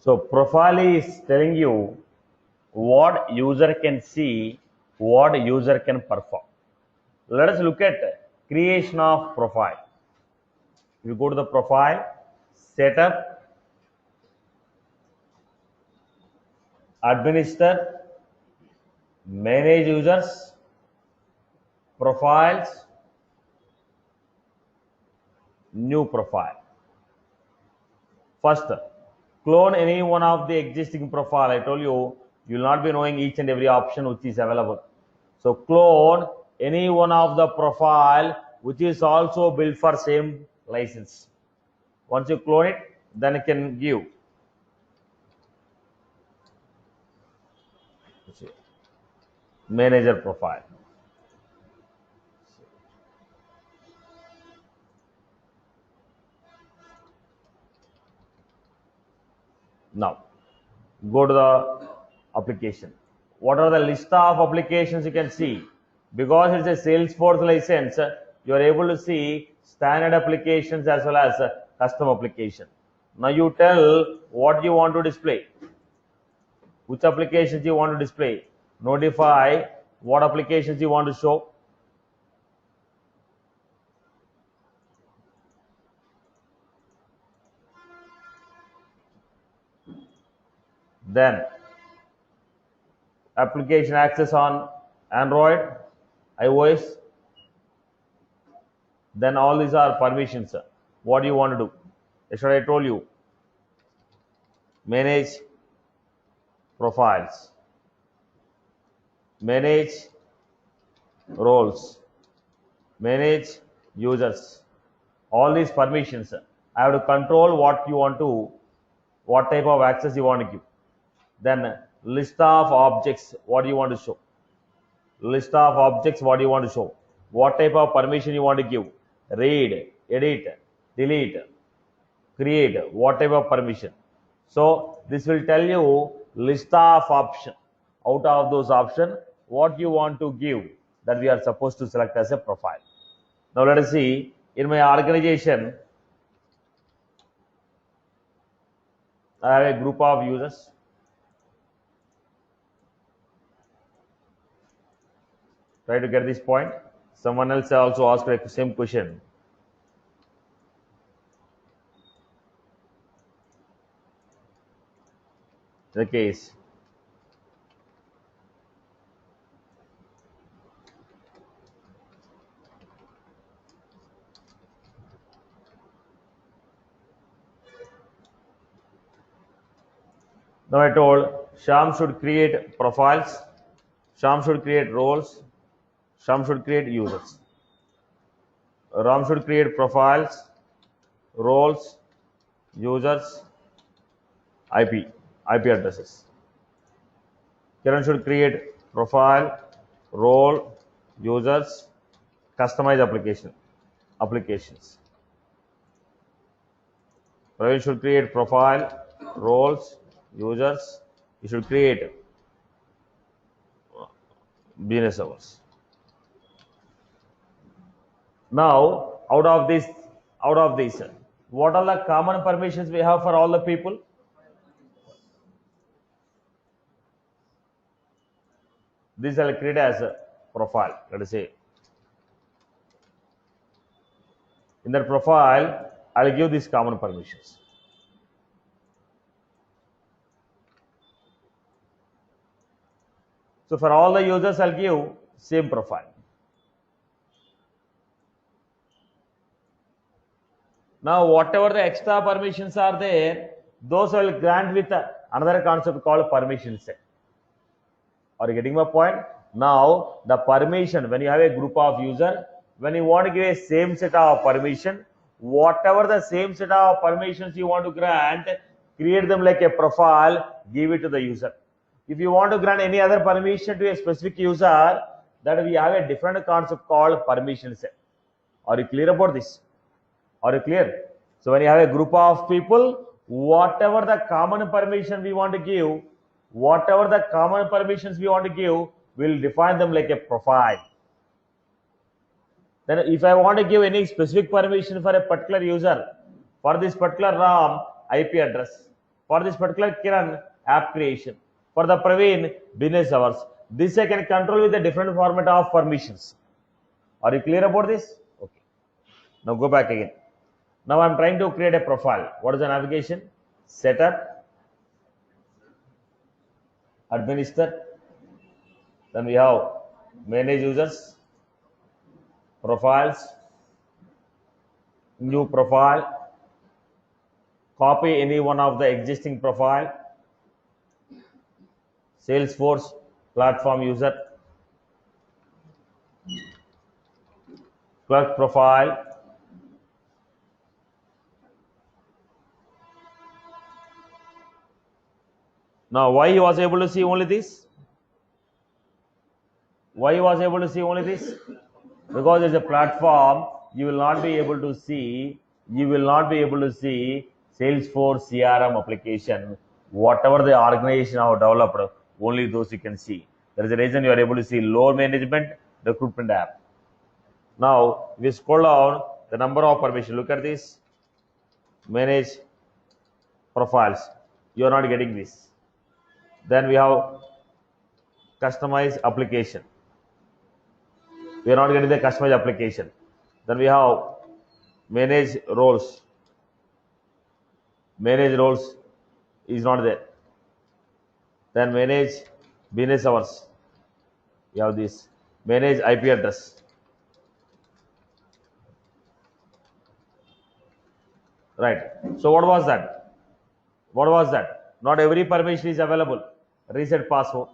So profile is telling you what user can see, what user can perform. Let us look at creation of profile. You go to the profile, setup, administer, manage users, profiles, new profile. First, clone any one of the existing profile. I told you, you will not be knowing each and every option which is available. So clone any one of the profile which is also built for same license. Once you clone it, then it can give. Manager profile. Now, go to the application. What are the list of applications you can see? Because it's a Salesforce license, you are able to see standard applications as well as custom application. Now you tell what you want to display. Which applications you want to display. Notify what applications you want to show. Then application access on Android, iOS. Then all these are permissions. What do you want to do? That's what I told you. Manage profiles, manage roles, manage users. All these permissions. I have to control what you want to, what type of access you want to give. Then list of objects, what do you want to show? List of objects, what do you want to show? What type of permission you want to give? Read, edit, delete, create, what type of permission. So this will tell you list of option. Out of those options, what you want to give that we are supposed to select as a profile. Now let us see, in my organization, I have a group of users. Try to get this point. Someone else also asked the same question. The case. Now I told Sham should create profiles, Sham should create roles, Sham should create users. Ram should create profiles, roles, users, IP addresses. Kiran should create profile, role, users, customize applications. Praveen should create profile, roles, users. You should create business hours. Now, out of this, what are the common permissions we have for all the people? This I'll create as a profile. Let us say. In that profile, I'll give these common permissions. So for all the users, I'll give same profile. Now, whatever the extra permissions are there, those I will grant with another concept called permission set. Are you getting my point? Now, the permission, when you have a group of users, when you want to give a same set of permission, whatever the same set of permissions you want to grant, create them like a profile, give it to the user. If you want to grant any other permission to a specific user, that we have a different concept called permission set. Are you clear about this? Are you clear? So when you have a group of people, whatever the common permission we want to give, whatever the common permissions we want to give, we'll define them like a profile. Then if I want to give any specific permission for a particular user, for this particular RAM IP address, For this particular Kiran, app creation. For the Praveen, business hours. This I can control with a different format of permissions. Are you clear about this? Okay. Now go back again. Now I'm trying to create a profile. What is the navigation? Setup, administer. Then we have manage users, profiles, new profile, copy any one of the existing profile, Salesforce platform user, clerk profile, now why he was able to see only this? Why he was able to see only this? Because it's a platform, you will not be able to see, Salesforce CRM application, whatever the organization have developed, only those you can see. There is a reason you are able to see load management, recruitment app. Now we scroll down the number of permission. Look at this. Manage profiles. You are not getting this. Then we have customize application. We are not getting the customize application. Then we have manage roles. Manage roles is not there. Then manage business hours. You have this. Manage IP address. Right. So what was that? What was that? Not every permission is available. Reset password.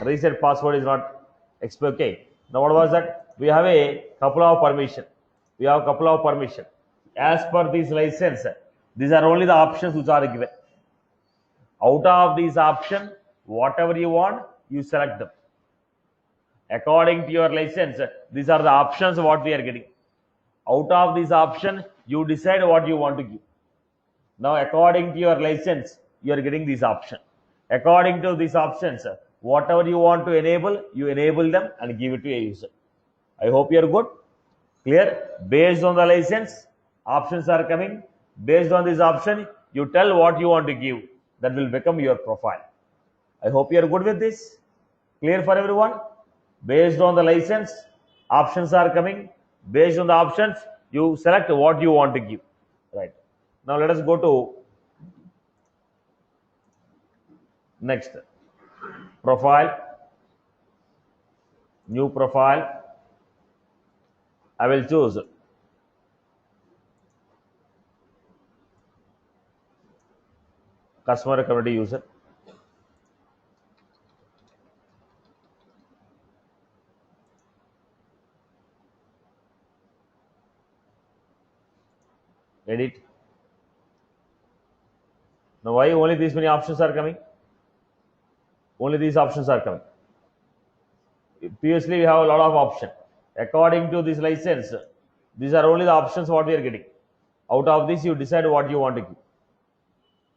Reset password is not okay. Now what was that? We have a couple of permission. As per this license, these are only the options which are given. Out of these options, whatever you want, you select them. According to your license, these are the options what we are getting. Out of these options, you decide what you want to give. Now, according to your license, you are getting these options. According to these options, whatever you want to enable, you enable them and give it to a user. I hope you are good. Clear? Based on the license, options are coming. Based on this option, you tell what you want to give. That will become your profile. I hope you are good with this. Clear for everyone? Based on the license, options are coming. Based on the options, you select what you want to give. Right. Now let us go to next. Profile. New profile. I will choose customer community user. Edit. Now why only these many options are coming? Only these options are coming. Previously we have a lot of options. According to this license, these are only the options what we are getting. Out of this, you decide what you want to give.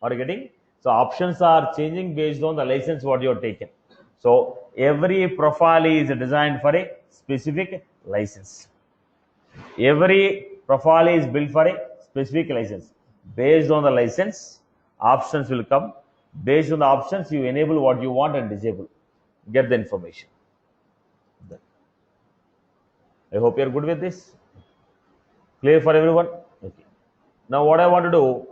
Are you getting? So options are changing based on the license what you have taken. So every profile is designed for a specific license. Every profile is built for a specific license. Based on the license, options will come. Based on the options, you enable what you want and disable. Get the information. I hope you are good with this. Clear for everyone? Okay. Now what I want to do,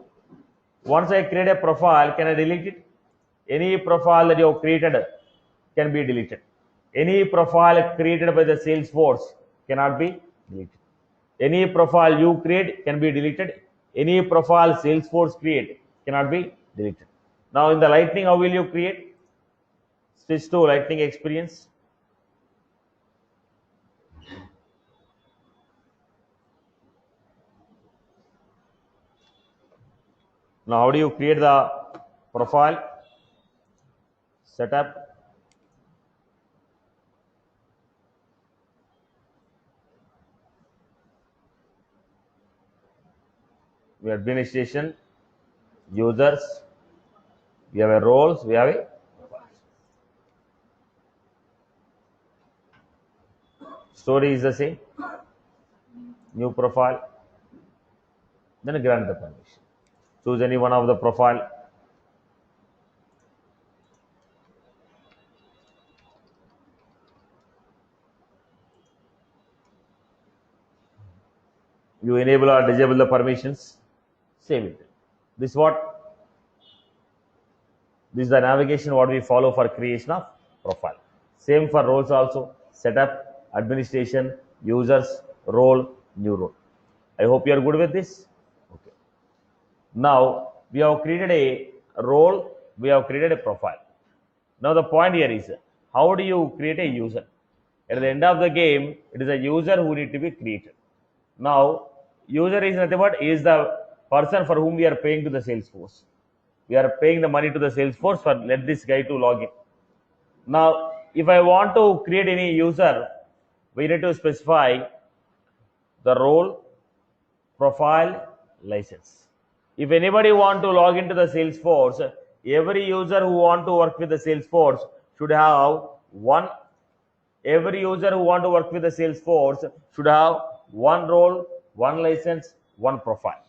once I create a profile, can I delete it? Any profile that you have created can be deleted. Any profile created by the Salesforce cannot be deleted. Any profile you create can be deleted. Any profile Salesforce create cannot be deleted. Now in the Lightning, how will you create? Switch to Lightning Experience. Now how do you create the profile? Setup. We have administration, users, we have a roles, we have a story is the same. New profile. then grant the permission. Choose any one of the profile. You enable or disable the permissions. Save it. This what? This is the navigation what we follow for creation of profile. Same for roles also. Setup, administration, users, role, new role. I hope you are good with this. Okay. Now we have created a role. We have created a profile. Now the point here is how do you create a user? At the end of the game, it is a user who need to be created. Now, user is nothing but is the person for whom we are paying to the Salesforce. We are paying the money to the Salesforce for let this guy to log in. Now, if I want to create any user, we need to specify the role, profile, license. If anybody want to log into the Salesforce, every user who want to work with the Salesforce should have one. Every user who want to work with the Salesforce should have one role, one license, one profile.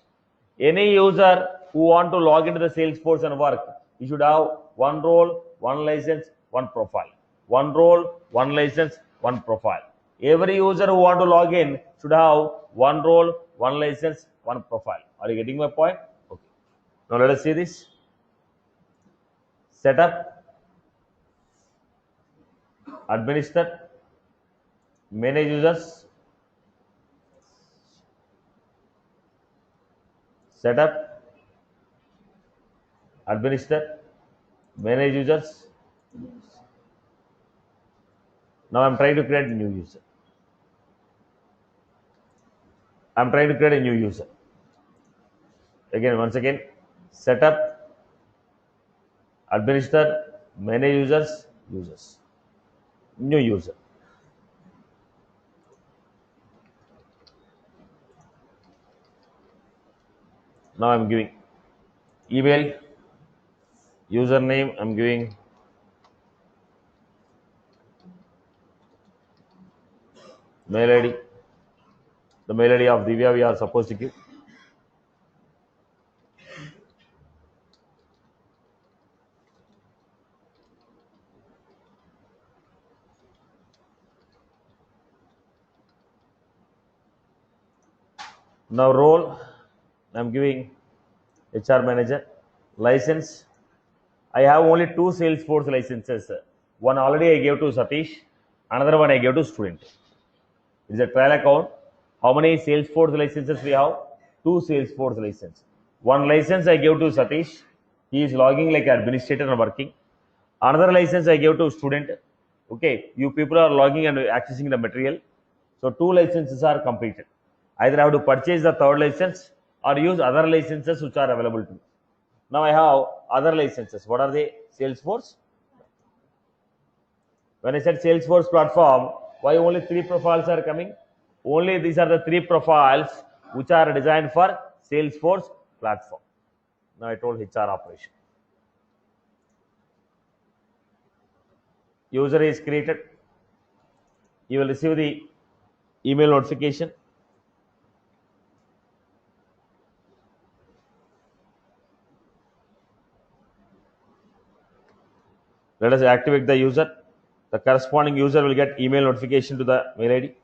Any user who want to log into the Salesforce and work, he should have one role, one license, one profile. One role, one license, one profile. Every user who want to log in should have one role, one license, one profile. Are you getting my point? Okay. Now let us see this. Setup, administer, manage users, setup, administer, manage users. Now I'm trying to create a new user. I'm trying to create a new user. Again, once again, setup, administer, manage users, new user. Now I'm giving email, username, I'm giving mail ID, the mail ID of Divya we are supposed to give. Now role, I'm giving HR manager, license. I have only two Salesforce licenses. One already I gave to Satish, another one I gave to student. It is a trial account. How many Salesforce licenses we have? Two Salesforce licenses. One license I gave to Satish. He is logging like administrator and working. Another license I gave to student. Okay, you people are logging and accessing the material. So two licenses are completed. Either I have to purchase the third license or use other licenses which are available to me. Now I have other licenses. What are they? Salesforce. When I said Salesforce platform, why only three profiles are coming? Only these are the three profiles which are designed for Salesforce platform. Now I told HR operation. User is created. You will receive the email notification. Let us activate the user. The corresponding user will get email notification to the mail ID.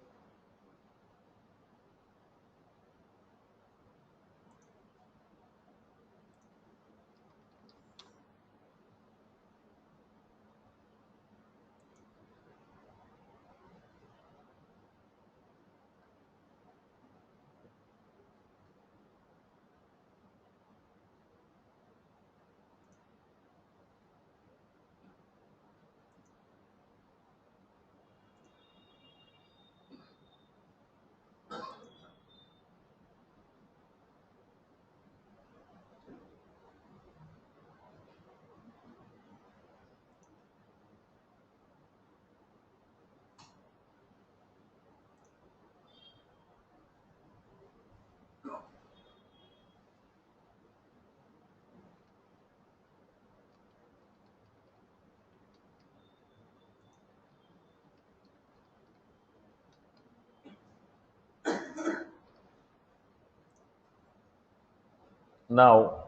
Now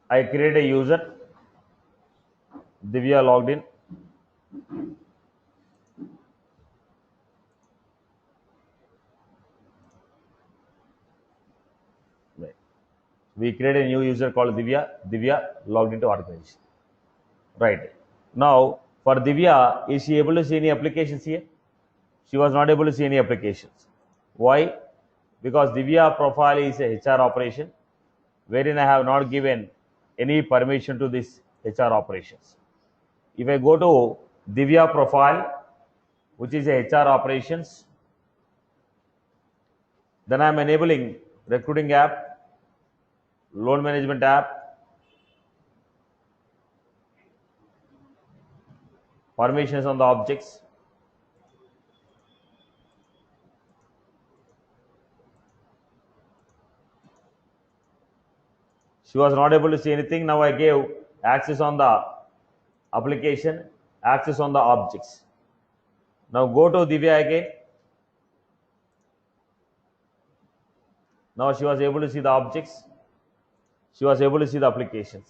I create a user, Divya logged in. Right. We create a new user called Divya. Divya logged into organization. Right. Now for Divya, is she able to see any applications here? She was not able to see any applications. Why? Because Divya profile is a HR operation wherein I have not given any permission to this HR operations. If I go to Divya profile, which is a HR operations, then I am enabling recruiting app, loan management app, permissions on the objects. She was not able to see anything. Now I gave access on the application, access on the objects. Now go to Divya again. Now she was able to see the objects. She was able to see the applications.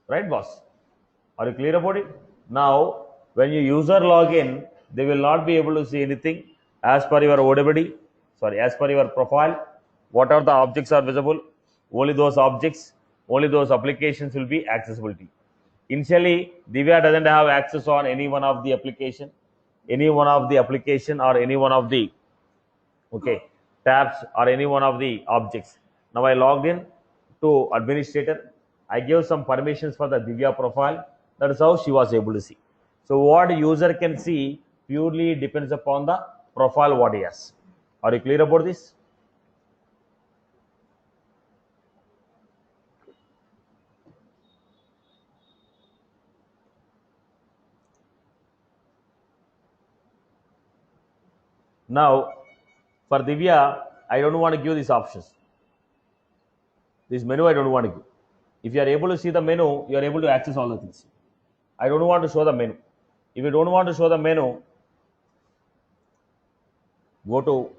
Right, boss? Are you clear about it? Now, when you user log in, they will not be able to see anything as per your OWD, as per your profile. Whatever the objects are visible, only those objects, only those applications will be accessible to you. Initially, Divya doesn't have access on any one of the application, or any one of the tabs or any one of the objects. Now I logged in to administrator. I gave some permissions for the Divya profile. That is how she was able to see. So what user can see purely depends upon the profile what he has. Are you clear about this? Now for Divya, I don't want to give these options. This menu I don't want to give. If you are able to see the menu, you are able to access all the things. I don't want to show the menu. If you don't want to show the menu, go to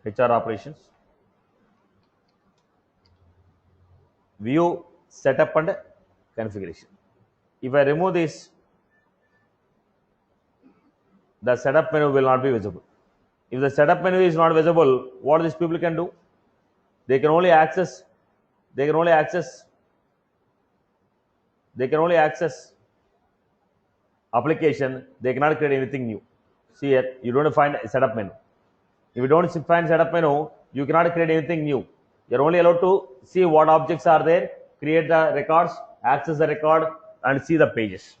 HR operations, view setup and configuration. If I remove this, the setup menu will not be visible. If the setup menu is not visible, what these people can do? They can only access application. They cannot create anything new. See here, you don't find a setup menu. If you don't find setup menu, you cannot create anything new. You're only allowed to see what objects are there, create the records, access the record, and see the pages.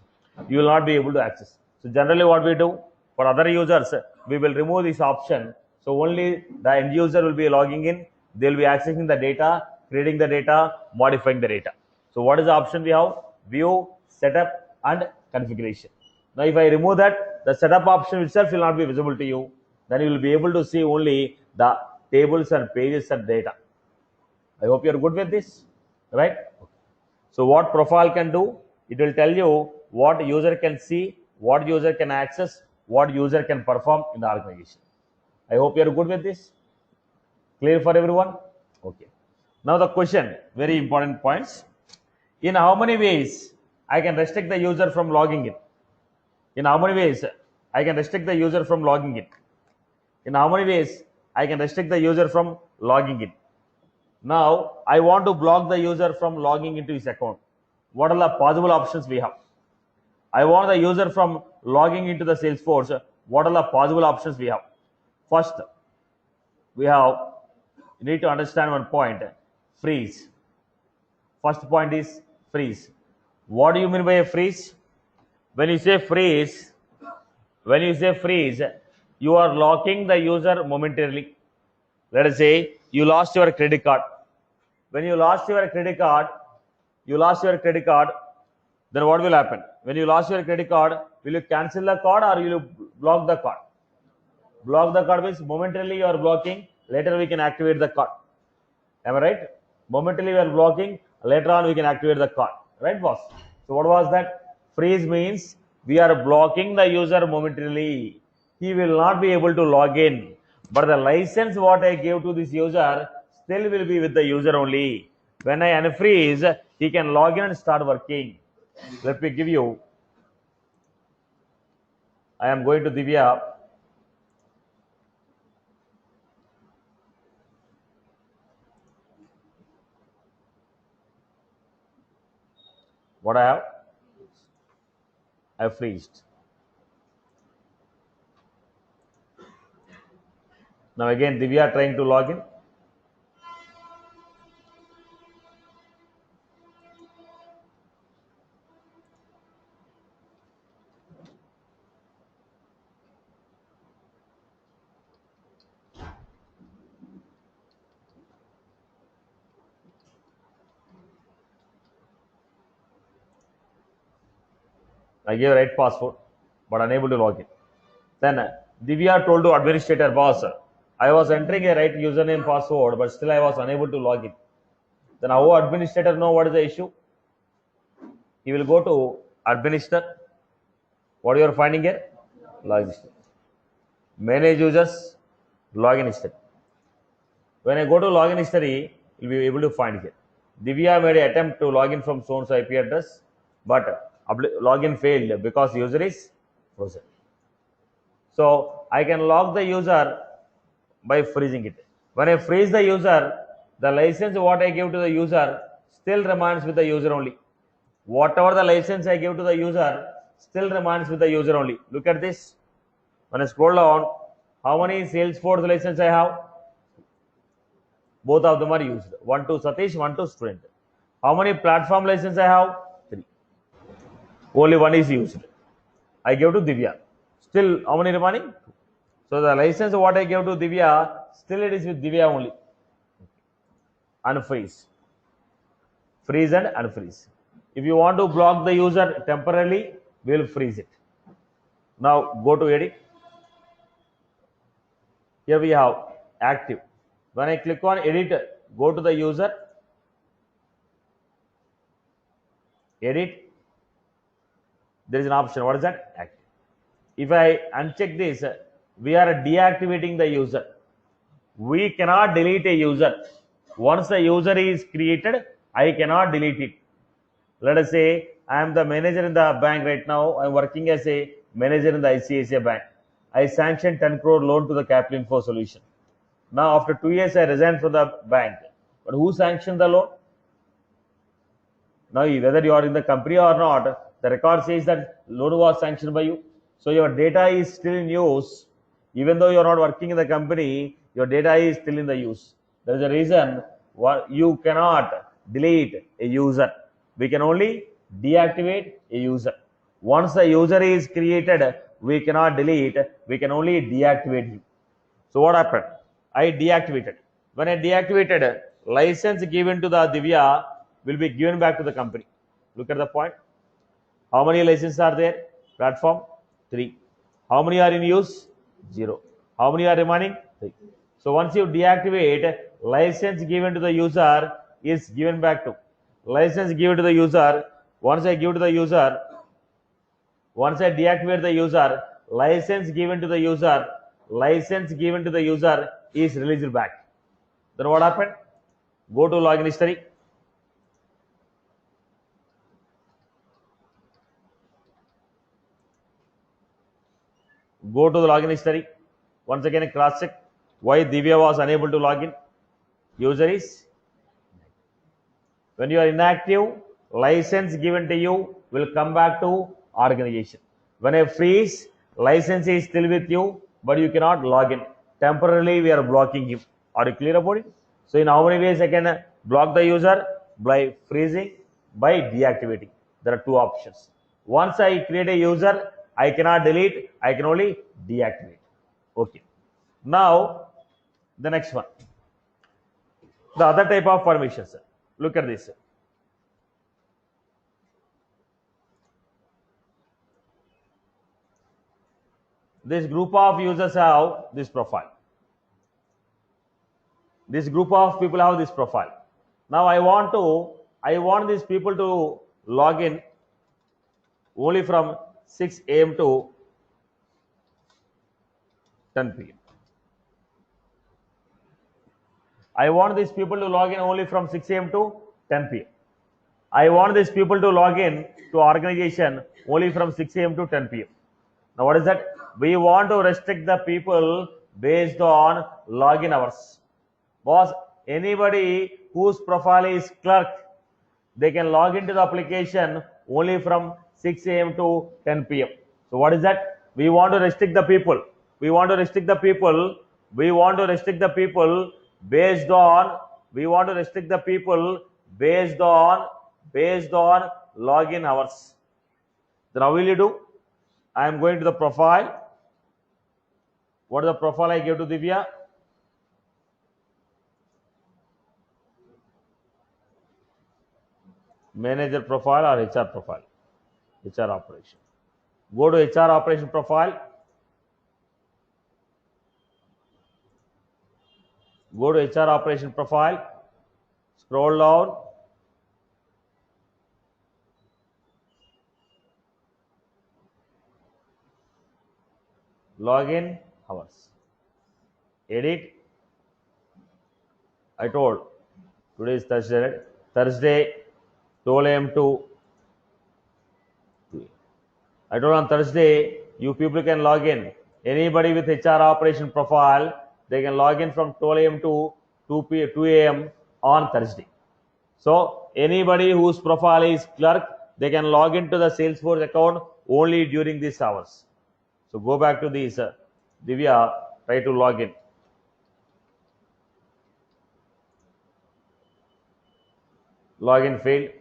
You will not be able to access. So generally what we do for other users, we will remove this option. So only the end user will be logging in. They will be accessing the data, creating the data, modifying the data. So what is the option we have? View, setup, and configuration. Now if I remove that, the setup option itself will not be visible to you. Then you will be able to see only the tables and pages and data. I hope you are good with this, right? So what profile can do? It will tell you what user can see, what user can access, what user can perform in the organization. I hope you are good with this. Clear for everyone? Okay. Now the question, very important points. In how many ways I can restrict the user from logging in? In how many ways I can restrict the user from logging in? In how many ways I can restrict the user from logging in? Now I want to block the user from logging into his account. What are the possible options we have? I want the user from logging into the Salesforce. What are the possible options we have? First, you need to understand one point, freeze. First point is freeze. What do you mean by a freeze? When you say freeze, you are locking the user momentarily. Let us say you lost your credit card. When you lost your credit card, then what will happen? When you lost your credit card, will you cancel the card or will you block the card? Block the card means momentarily you are blocking, later we can activate the card. Am I right? Momentarily we are blocking, later on we can activate the card. Right, boss? So what was that? Freeze means we are blocking the user momentarily. He will not be able to log in. but the license what I gave to this user still will be with the user only. When I unfreeze, he can log in and start working. Let me give you. I am going to Divya. What I have? I freezed. Now again Divya trying to log in. I gave right password, but unable to log in. Then Divya told to administrator boss, I was entering a right username password, but still I was unable to log in. Then how administrator know what is the issue? He will go to administrator. What you are finding here? Login history. Manage users, login history. When I go to login history, you'll be able to find here. Divya made an attempt to log in from so-and-so IP address, but login failed because user is frozen. So I can log the user by freezing it. When I freeze the user, the license what I give to the user still remains with the user only. Whatever the license I give to the user still remains with the user only. Look at this. When I scroll down, how many Salesforce license I have? Both of them are used. One to Satish, one to student. How many platform license I have? 3. Only one is used. I gave to Divya. Still, how many remaining? So the license what I gave to Divya, still it is with Divya only. Unfreeze. Freeze and unfreeze. If you want to block the user temporarily, we will freeze it. Now go to edit. Here we have active. When I click on edit, go to the user. Edit. There is an option. What is that? Active. If I uncheck this, we are deactivating the user. We cannot delete a user. Once the user is created, I cannot delete it. Let us say I am the manager in the bank right now. I am working as a manager in the ICICI Bank. I sanctioned 10 crore loan to the Capital Info Solution. Now after 2 years I resigned from the bank. But who sanctioned the loan? Now whether you are in the company or not, the record says that loan was sanctioned by you. So your data is still in use. Even though you are not working in the company, your data is still in the use. There is a reason why you cannot delete a user. We can only deactivate a user. Once the user is created, we cannot delete, we can only deactivate him. So what happened? I deactivated. When I deactivated, license given to the Divya will be given back to the company. Look at the point. How many licenses are there? Platform 3. How many are in use? 0. How many are remaining? 3. So once you deactivate, license given to the user is given back to. License given to the user. Once I give to the user, once I deactivate the user, license given to the user is released back. Then what happened? Go to login history. Go to the login history. Once again cross check why Divya was unable to log in. User is. When you are inactive, license given to you will come back to organization. When I freeze, license is still with you, but you cannot log in. Temporarily, we are blocking him. Are you clear about it? So, in how many ways I can block the user? By freezing, by deactivating. There are 2 options. Once I create a user, I cannot delete, I can only deactivate. Okay. Now, the next one. The other type of permissions. Look at this. This group of users have this profile. This group of people have this profile. Now I want these people to log in only from 6 a.m. to 10 p.m. I want these people to log in only from 6 a.m. to 10 p.m. I want these people to log in to organization only from 6 a.m. to 10 p.m. Now what is that? We want to restrict the people based on login hours. Boss, anybody whose profile is clerk, they can log into the application only from 6 a.m. to 10 p.m. So what is that? We want to restrict the people. We want to restrict the people. We want to restrict the people based on. We want to restrict the people based on login hours. Then how will you do? I am going to the profile. What is the profile I gave to Divya? Manager profile or HR profile? HR operation. Go to HR operation profile. Go to HR operation profile. Scroll down. Login hours. Edit. I told today is Thursday, right? Thursday 12 a.m. to 2 a.m. I told on Thursday you people can log in. Anybody with HR operation profile, they can log in from 12 a.m. to 2 a.m. on Thursday. So anybody whose profile is clerk, they can log into the Salesforce account only during these hours. So go back to this Divya, try to log in. Login failed.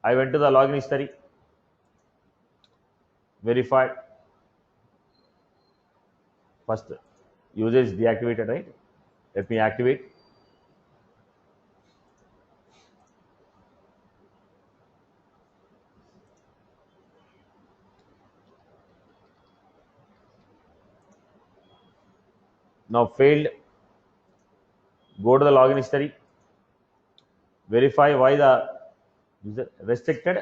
I went to the login history. Verified. First, user is deactivated, right? Let me activate. Now failed. Go to the login history. Verify why the user restricted.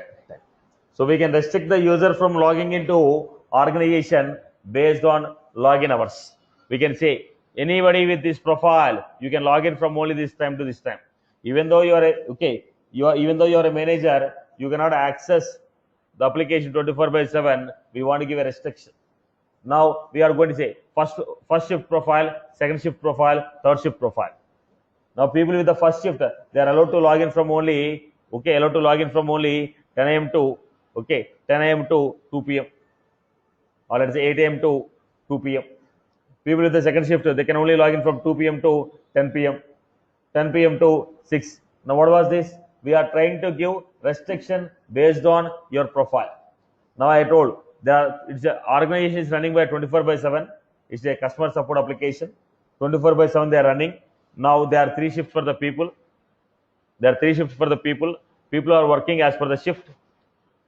So we can restrict the user from logging into organization based on login hours. We can say anybody with this profile, you can log in from only this time to this time. Even though you are even though you are a manager, you cannot access the application 24/7. We want to give a restriction. Now we are going to say first shift profile, second shift profile, third shift profile. Now people with the first shift, they are allowed to log in from only 10 a.m. to 10 a.m. to 2 p.m. or let's say 8 a.m. to 2 p.m. People with the second shift, they can only log in from 2 p.m. to 10 p.m. 10 p.m. to 6. Now what was this? We are trying to give restriction based on your profile. Now I told it's a organization is running by 24/7. It's a customer support application. 24/7 they are running. Now there are 3 shifts for the people. There are 3 shifts for the people. People are working as per the shift.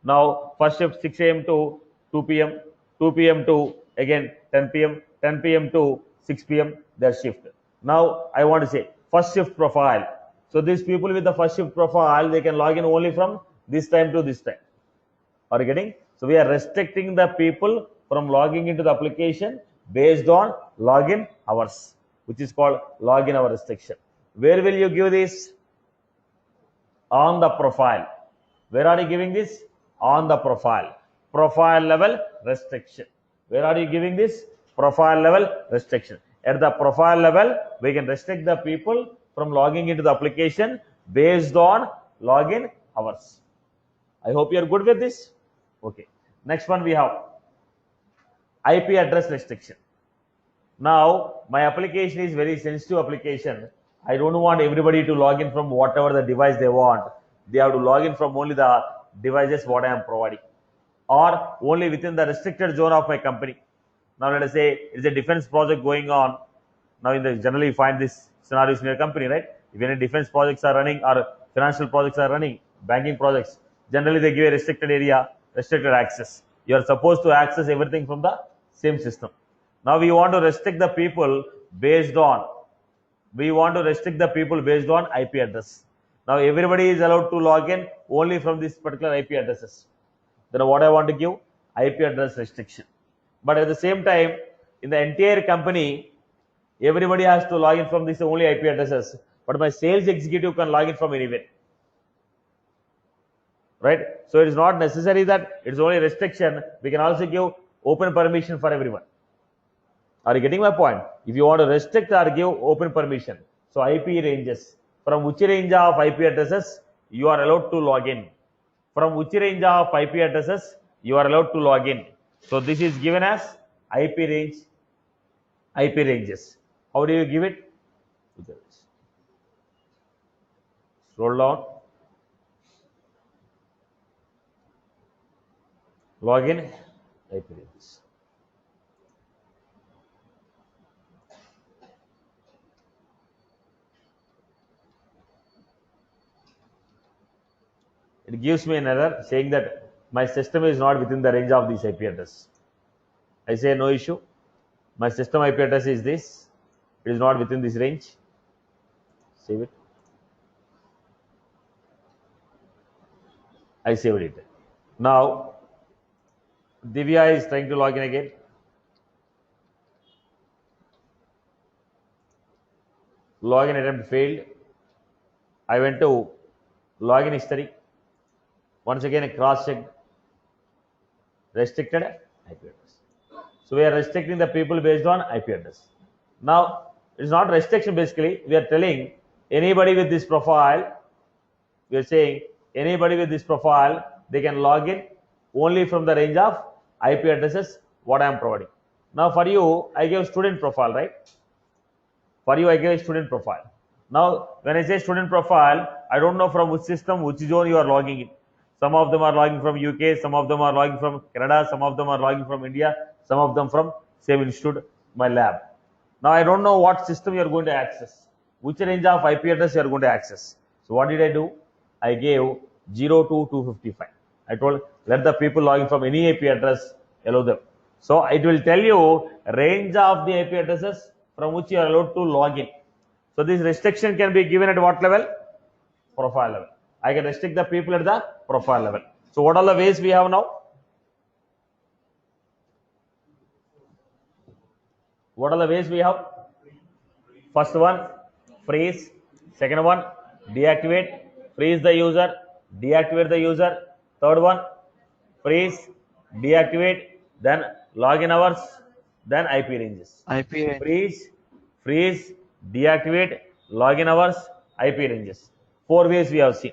Now first shift 6 a.m. to 2 p.m. 2 p.m. to again 10 p.m. 10 p.m. to 6 p.m. their shift. Now I want to say first shift profile. So these people with the first shift profile, they can log in only from this time to this time. Are you getting? So we are restricting the people from logging into the application based on login hours, which is called login hour restriction. Where will you give this? On the profile. Where are you giving this? On the profile. Profile level restriction. Where are you giving this? Profile level restriction. At the profile level, we can restrict the people from logging into the application based on login hours. I hope you are good with this. Okay. Next one we have IP address restriction. Now my application is very sensitive application. I don't want everybody to log in from whatever the device they want. They have to log in from only the devices what I am providing, or only within the restricted zone of my company. Now let us say it's a defense project going on. Now generally you find this scenarios in your company, right? If any defense projects are running or financial projects are running, banking projects, generally they give a restricted area, restricted access. You are supposed to access everything from the same system. Now we want to restrict the people based on IP address. Now everybody is allowed to log in only from this particular IP addresses. Then what I want to give? IP address restriction. But at the same time, in the entire company, Everybody has to log in from this only IP addresses, but my sales executive can log in from anywhere. Right? So it is not necessary that it's only restriction. We can also give open permission for everyone. Are you getting my point? If you want to restrict or give open permission, so IP ranges, from which range of IP addresses you are allowed to log in. From which range of IP addresses you are allowed to log in. So this is given as IP range, IP ranges. How do you give it? Scroll down. Login, IP ranges. It gives me an error saying that my system is not within the range of this IP address. I say no issue. My system IP address is this. It is not within this range. Save it. I saved it. Now, Divya is trying to log in again. Login attempt failed. I went to login history. Once again, a cross check. Restricted IP address. So we are restricting the people based on IP address. Now, it's not restriction basically. We are telling anybody with this profile, we are saying anybody with this profile, they can log in only from the range of IP addresses what I am providing. Now for you, I gave student profile, right? For you, I gave student profile. Now, when I say student profile, I don't know from which system, which zone you are logging in. Some of them are logging from UK, some of them are logging from Canada, some of them are logging from India, some of them from same institute, my lab. Now, I don't know what system you are going to access, which range of IP address you are going to access. So, what did I do? I gave 0 to 255. I told let the people logging from any IP address, allow them. So, it will tell you range of the IP addresses from which you are allowed to log in. So, this restriction can be given at what level? Profile level. I can restrict the people at the profile level. So, what are the ways we have now? What are the ways we have? First one, freeze. Second one, deactivate. Freeze the user, deactivate the user. Third one, freeze, deactivate, then login hours, then IP ranges. IP range. Freeze, deactivate, login hours, IP ranges. 4 ways we have seen.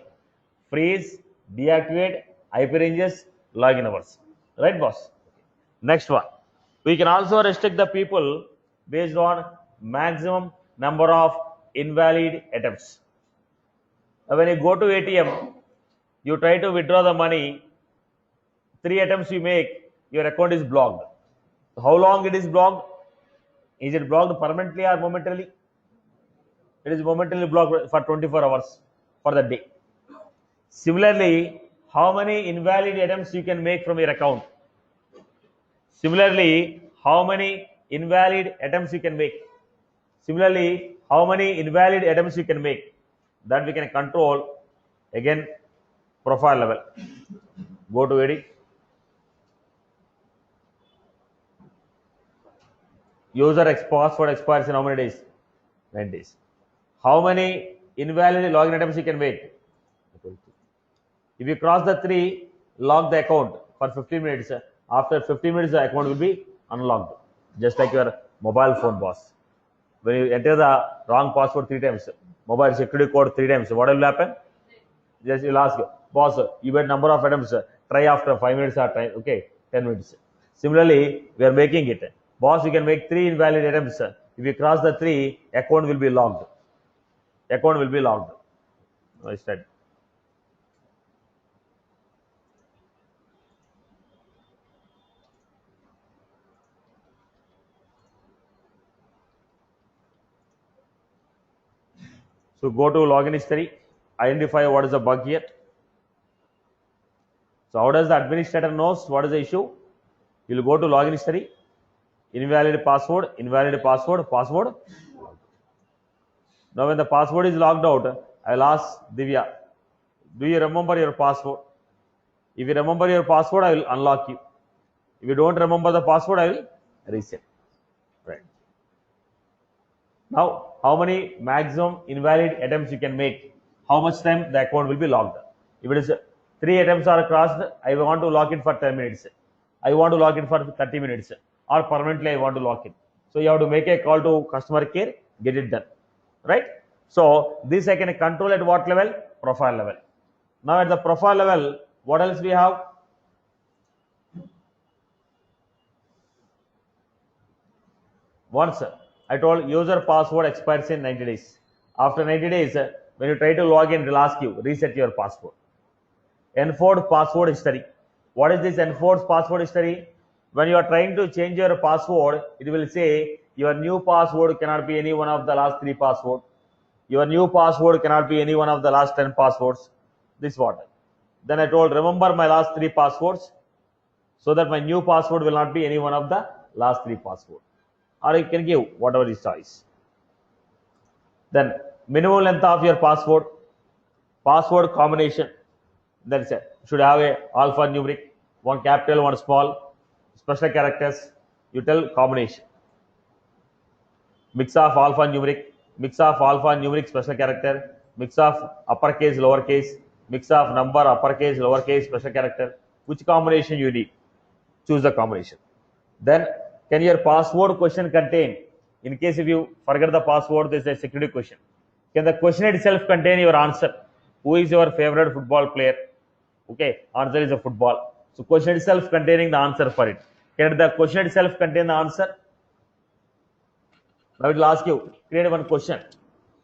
Freeze, deactivate, IP ranges, login hours. Right, boss? Next one. We can also restrict the people based on maximum number of invalid attempts. When you go to ATM, you try to withdraw the money, 3 attempts you make, your account is blocked. How long it is blocked? Is it blocked permanently or momentarily? It is momentarily blocked for 24 hours for the day. Similarly, how many invalid attempts you can make from your account? Similarly, how many invalid attempts you can make? Similarly, how many invalid attempts you can make? That we can control. Again, profile level. Go to edit. User password expires in how many days? 9 days. How many invalid login attempts you can make? If you cross the 3, lock the account for 15 minutes. After 15 minutes, the account will be unlocked. Just like your mobile phone, boss. When you enter the wrong password 3 times, mobile security code 3 times, what will happen? Just you'll ask, boss, you had number of attempts, try after 5 minutes or try, okay, 10 minutes. Similarly, we are making it. Boss, you can make 3 invalid attempts. If you cross the 3, account will be locked. Account will be locked. I said. So go to login history, identify what is the bug here. So how does the administrator knows what is the issue? You will go to login history, invalid password, password. Now when the password is logged out, I will ask Divya, do you remember your password? If you remember your password, I will unlock you. If you don't remember the password, I will reset. Right. Now, how many maximum invalid attempts you can make? How much time the account will be locked? If it is 3 attempts are crossed, I want to lock it for 10 minutes. I want to lock it for 30 minutes, or permanently I want to lock it. So you have to make a call to customer care, get it done, right? So this I can control at what level? Profile level. Now at the profile level, what else we have? Once I told user password expires in 90 days. After 90 days, when you try to log in, it will ask you reset your password. Enforced password history. What is this enforced password history? When you are trying to change your password, it will say your new password cannot be any one of the last 3 passwords. Your new password cannot be any one of the last 10 passwords. This what? Then I told remember my last 3 passwords so that my new password will not be any one of the last 3 passwords. Or you can give whatever is choice. Then minimum length of your password combination. That's it. Should have a alphanumeric, one capital, one small, special characters. You tell combination. Mix of alphanumeric, special character, mix of uppercase, lowercase, mix of number, uppercase, lowercase, special character. Which combination you need? Choose the combination. Then can your password question contain, in case if you forget the password, there is a security question. Can the question itself contain your answer? Who is your favorite football player? Okay, answer is a football. So question itself containing the answer for it. Can the question itself contain the answer? Now it will ask you, create one question.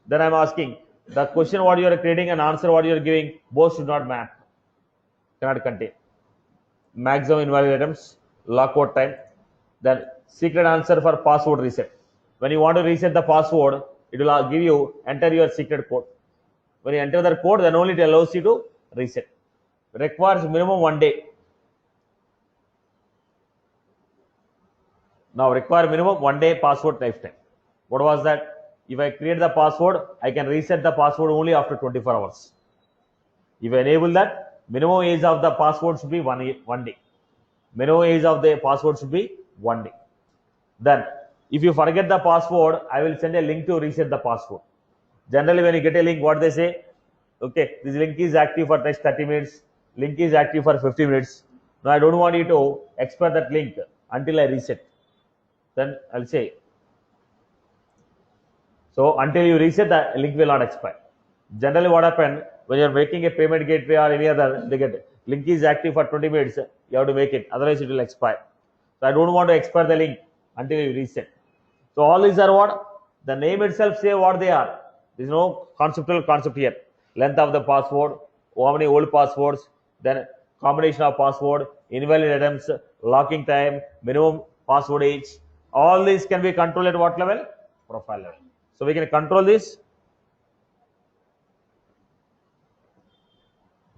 Then I am asking, the question what you are creating and answer what you are giving, both should not map. Cannot contain. Maximum invalid items, lockout time. Then secret answer for password reset. When you want to reset the password, it will give you enter your secret code. When you enter the code, then only it allows you to reset. Requires minimum 1 day. Now require minimum 1 day password lifetime. What was that? If I create the password, I can reset the password only after 24 hours. If I enable that, minimum age of the password should be 1 day. Minimum age of the password should be 1 day. Then, if you forget the password, I will send a link to reset the password. Generally, when you get a link, what they say? Okay, this link is active for next 30 minutes. Link is active for 50 minutes. Now, I don't want you to expire that link until I reset. Then I'll say, so until you reset, the link will not expire. Generally, what happens when you're making a payment gateway or any other, they get link is active for 20 minutes. You have to make it, otherwise it will expire. So I don't want to expire the link until you reset. So all these are what? The name itself say what they are. There is no conceptual concept here. Length of the password, how many old passwords, then combination of password, invalid items, locking time, minimum password age. All these can be controlled at what level? Profile level. So we can control this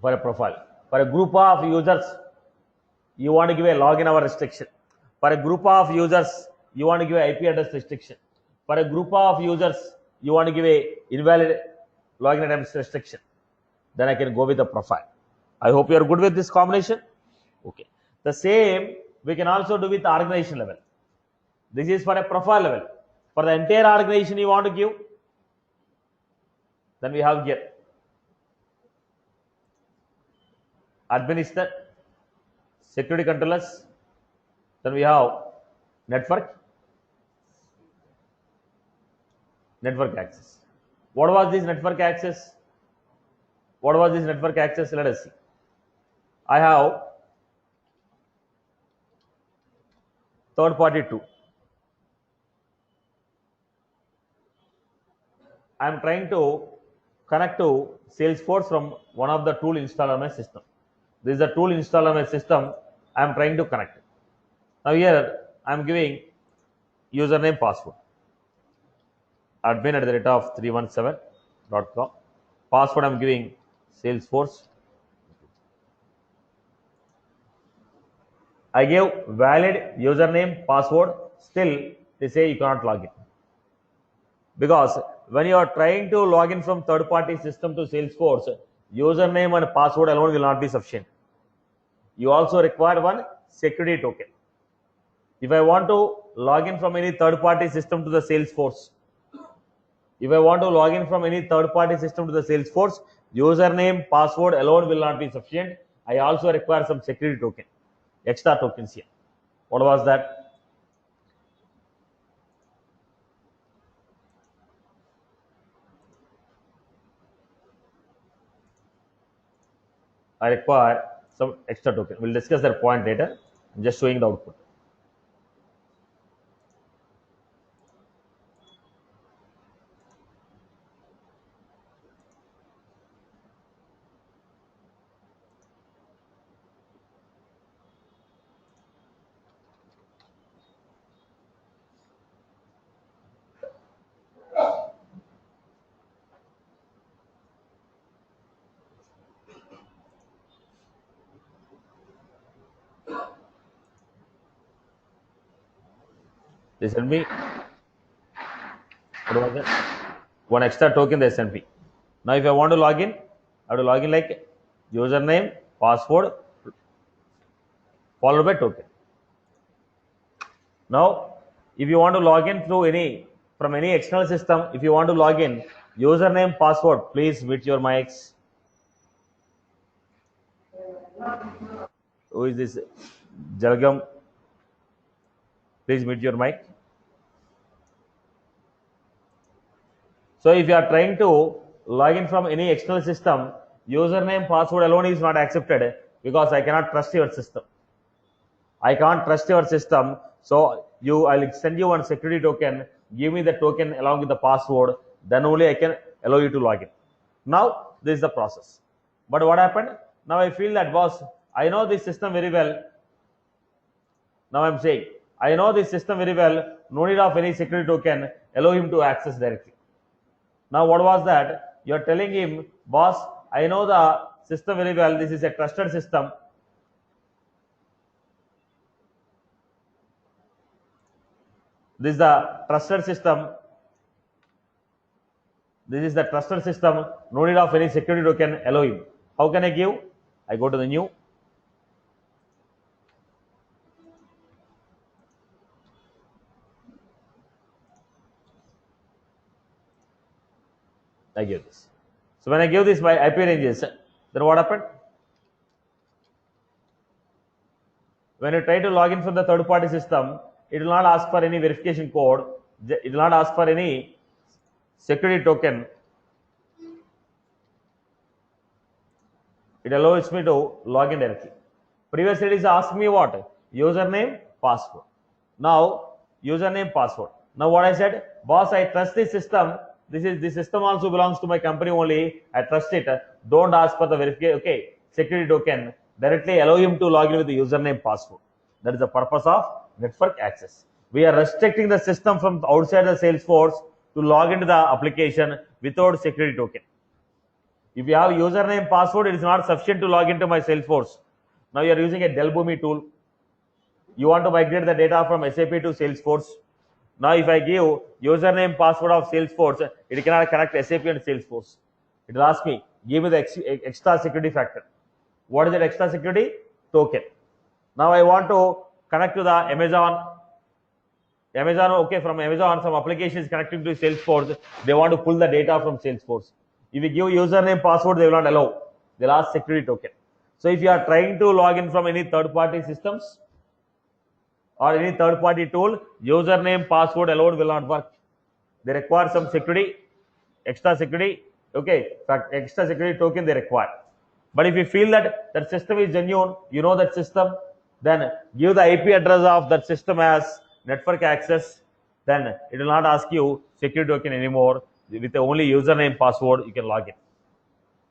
for a profile. For a group of users, you want to give a login hour restriction. For a group of users, you want to give a IP address restriction. For a group of users, you want to give a invalid login attempts restriction. Then I can go with the profile. I hope you are good with this combination. Okay. The same we can also do with the organization level. This is for a profile level. For the entire organization you want to give, then we have here administrator, security controllers, then we have network access. What was this network access? What was this network access? Let us see. I have third party 2. I am trying to connect to Salesforce from one of the tool installed on my system. This is the tool installed on my system. I am trying to connect. Now here I am giving username password. admin@317.com. Password I am giving Salesforce. I gave valid username password. Still they say you cannot log in. Because when you are trying to log in from third party system to Salesforce, username and password alone will not be sufficient. You also require one security token. If I want to log in from any third party system to the Salesforce, If I want to log in from any third-party system to the Salesforce, username, password alone will not be sufficient. I also require some security token, extra tokens here. What was that? I require some extra token. We'll discuss that point later. I'm just showing the output. They send me, what was it? One extra token they sent me. Now if I want to log in, I have to log in like username, password, followed by token. Now, if you want to log in through from any external system, if you want to log in, username, password, please mute your mics. Who is this? Jalgam. Please mute your mic. So if you are trying to log in from any external system, username, password alone is not accepted because I cannot trust your system. I can't trust your system. So I'll send you one security token. Give me the token along with the password. Then only I can allow you to log in. Now this is the process. But what happened? Now I feel that, boss, I know this system very well. Now I'm saying, I know this system very well. No need of any security token. Allow him to access directly. Now what was that? You're telling him, boss, I know the system very well. This is a trusted system. This is the trusted system. This is the trusted system. No need of any security token. Allow him. How can I give? I go to the new. I give this. So when I give this by IP ranges, then what happened? When you try to log in from the third party system, it will not ask for any verification code. It will not ask for any security token. It allows me to log in directly. Previously it is asking me what? Username, password. Now username, password. Now what I said, boss, I trust this system. This system also belongs to my company only. I trust it. Don't ask for the verification. Okay, security token. Directly allow him to log in with the username, password. That is the purpose of network access. We are restricting the system from outside the Salesforce to log into the application without security token. If you have username, password, it is not sufficient to log into my Salesforce. Now you are using a Delboomi tool. You want to migrate the data from SAP to Salesforce. Now if I give username, password of Salesforce, it cannot connect SAP and Salesforce. It will ask me, give me the extra security factor. What is that extra security? Token. Now I want to connect to the Amazon. Okay, from Amazon, some application is connecting to Salesforce. They want to pull the data from Salesforce. If you give username, password, they will not allow. They'll ask security token. So if you are trying to log in from any third-party systems or any third-party tool, username, password alone will not work. They require some security, extra security. Okay, extra security token they require. But if you feel that that system is genuine, you know that system, then give the IP address of that system as network access. Then it will not ask you security token anymore. With the only username, password, you can log in.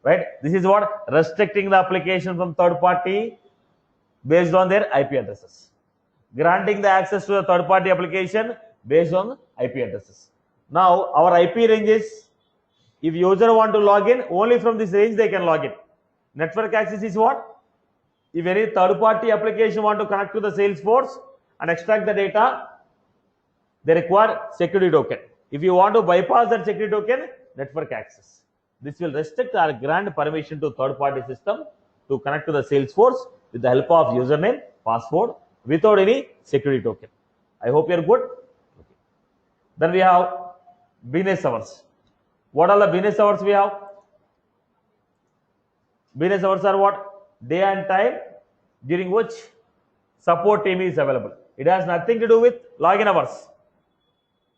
Right? This is what restricting the application from third party based on their IP addresses. Granting the access to the third party application based on IP addresses. Now our IP ranges, if user want to log in, only from this range they can log in. Network access is what? If any third party application want to connect to the Salesforce and extract the data, they require security token. If you want to bypass that security token, network access. This will restrict or grant permission to third party system to connect to the Salesforce with the help of username, password, without any security token. I hope you are good. Okay. Then we have business hours. What are the business hours we have? Business hours are what? Day and time during which support team is available. It has nothing to do with login hours.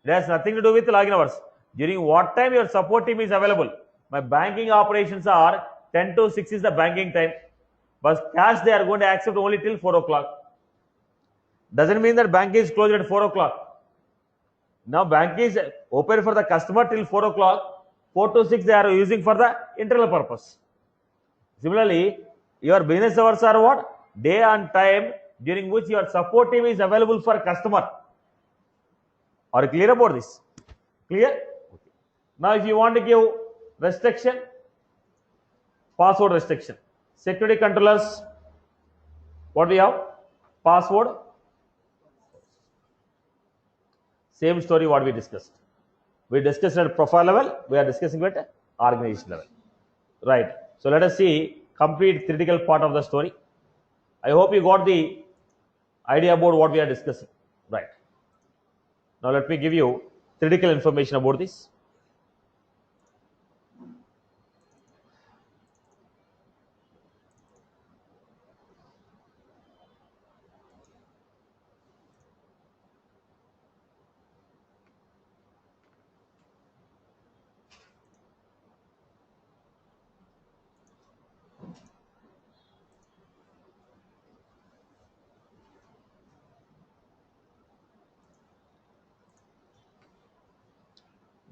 It has nothing to do with login hours. During what time your support team is available? My banking operations are 10 to 6 is the banking time. But cash they are going to accept only till 4 o'clock. Doesn't mean that bank is closed at 4 o'clock. Now bank is open for the customer till 4 o'clock. 4 to 6 they are using for the internal purpose. Similarly, your business hours are what? Day and time during which your support team is available for customer. Are you clear about this? Clear? Okay. Now if you want to give restriction, password restriction. Security controllers, what we have? Password. Same story what we discussed. We discussed at profile level, we are discussing at organization level. Right. So let us see complete theoretical part of the story. I hope you got the idea about what we are discussing. Right. Now let me give you theoretical information about this.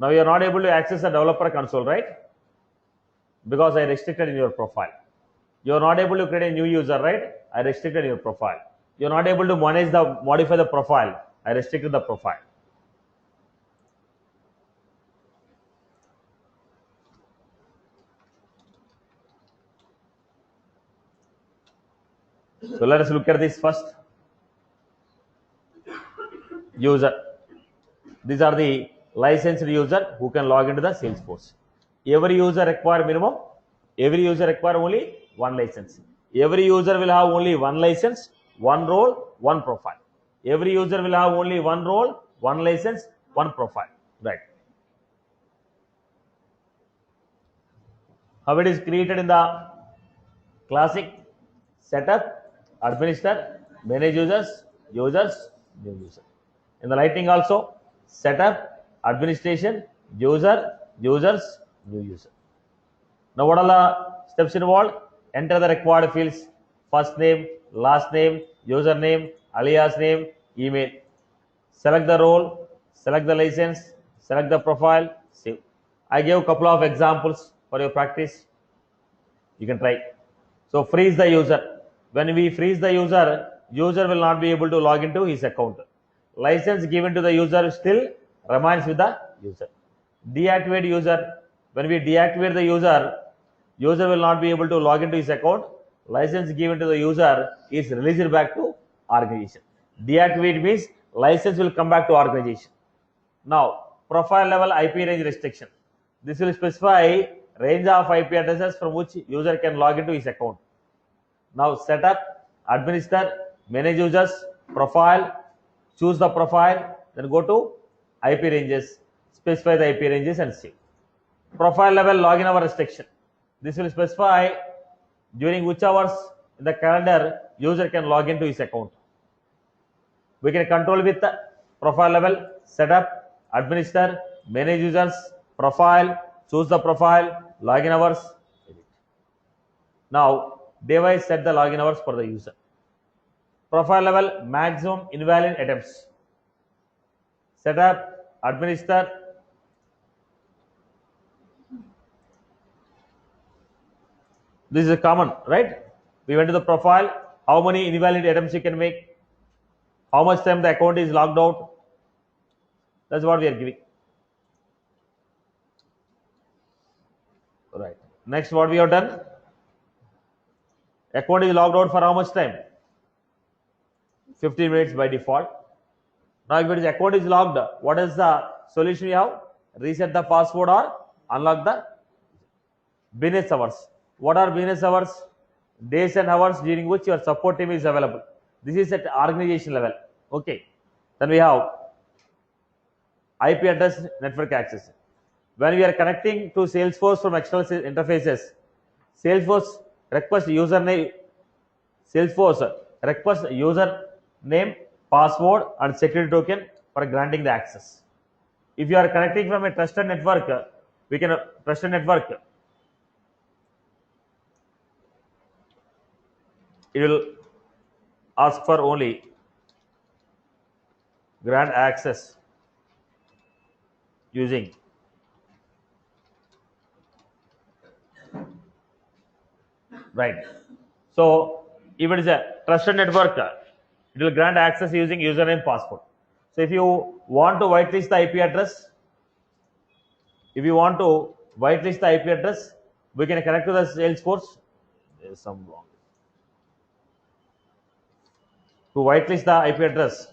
Now you are not able to access the developer console, right? Because I restricted in your profile. You are not able to create a new user, right? I restricted your profile. You are not able to modify the profile. I restricted the profile. So let us look at this first. User. These are the licensed user who can log into the Salesforce. Every user require minimum. Every user require only one license. Every user will have only one license, one role, one profile. Every user will have only one role, one license, one profile. Right. How it is created in the classic setup, administer, manage users, new user. In the lightning also, setup, administration, users, new user. Now what are the steps involved? Enter the required fields, first name, last name, username, alias name, email. Select the role, select the license, select the profile, save. I gave a couple of examples for your practice. You can try. So freeze the user. When we freeze the user, user will not be able to log into his account. License given to the user still remains with the user. Deactivate user. When we deactivate the user, user will not be able to log into his account. License given to the user is released back to organization. Deactivate means license will come back to organization. Now, profile level IP range restriction. This will specify range of IP addresses from which user can log into his account. Now, setup, administer, manage users, profile, choose the profile, then go to IP ranges, specify the IP ranges and save. Profile level login hour restriction. This will specify during which hours in the calendar user can log into his account. We can control with the profile level, setup, administer, manage users, profile, choose the profile, login hours. Now, device set the login hours for the user. Profile level, maximum invalid attempts. Setup, administer. This is common, right? We went to the profile, how many invalid attempts you can make, how much time the account is logged out. That's what we are giving. Right. Next, what we have done? Account is logged out for how much time? 15 minutes by default. Now, if it is account is logged, what is the solution we have? Reset the password or unlock the business hours. What are business hours? Days and hours during which your support team is available. This is at organization level. Okay. Then we have IP address, network access. when we are connecting to Salesforce from external interfaces, Salesforce request username, Salesforce request username, password, and security token for granting the access. If you are connecting from a trusted network, we can trusted network. It will ask for only grant access using right. So if it is a trusted network, it will grant access using username password. So if you want to whitelist the IP address, we can connect to the Salesforce. There is some wrong. To whitelist the IP address,